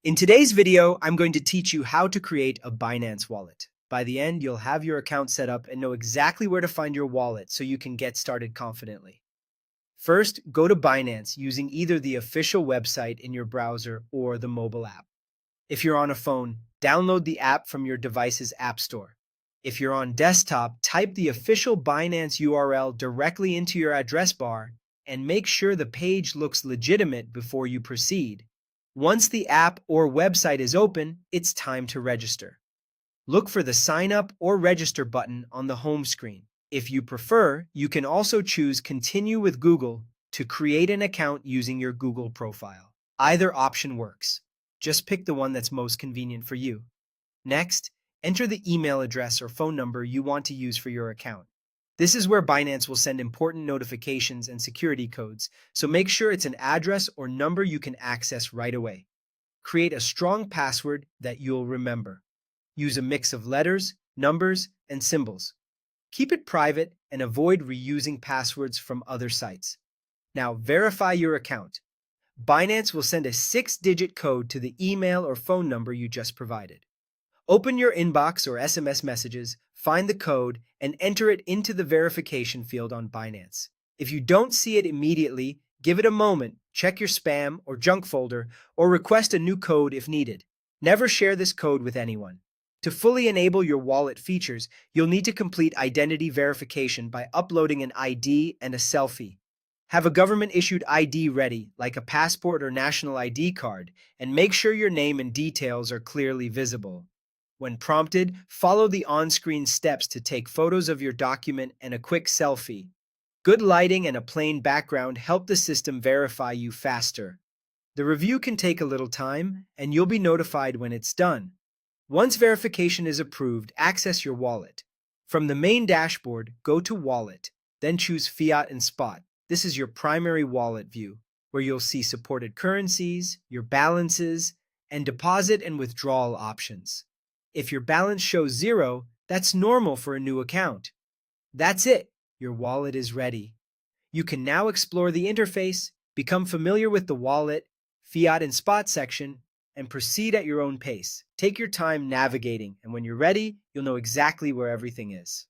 In today's video, I'm going to teach you how to create a Binance wallet. By the end, you'll have your account set up and know exactly where to find your wallet so you can get started confidently. First, go to Binance using either the official website in your browser or the mobile app. If you're on a phone, download the app from your device's app store. If you're on desktop, type the official Binance URL directly into your address bar and make sure the page looks legitimate before you proceed. Once the app or website is open, it's time to register. Look for the Sign Up or Register button on the home screen. If you prefer, you can also choose Continue with Google to create an account using your Google profile. Either option works. Just pick the one that's most convenient for you. Next, enter the email address or phone number you want to use for your account. This is where Binance will send important notifications and security codes, so make sure it's an address or number you can access right away. Create a strong password that you'll remember. Use a mix of letters, numbers, and symbols. Keep it private and avoid reusing passwords from other sites. Now verify your account. Binance will send a 6-digit code to the email or phone number you just provided. Open your inbox or SMS messages, find the code, and enter it into the verification field on Binance. If you don't see it immediately, give it a moment, check your spam or junk folder, or request a new code if needed. Never share this code with anyone. To fully enable your wallet features, you'll need to complete identity verification by uploading an ID and a selfie. Have a government-issued ID ready, like a passport or national ID card, and make sure your name and details are clearly visible. When prompted, follow the on-screen steps to take photos of your document and a quick selfie. Good lighting and a plain background help the system verify you faster. The review can take a little time, and you'll be notified when it's done. Once verification is approved, access your wallet. From the main dashboard, go to Wallet, then choose Fiat and Spot. This is your primary wallet view, where you'll see supported currencies, your balances, and deposit and withdrawal options. If your balance shows zero, that's normal for a new account. That's it. Your wallet is ready. You can now explore the interface, become familiar with the wallet, Fiat and Spot section, and proceed at your own pace. Take your time navigating, and when you're ready, you'll know exactly where everything is.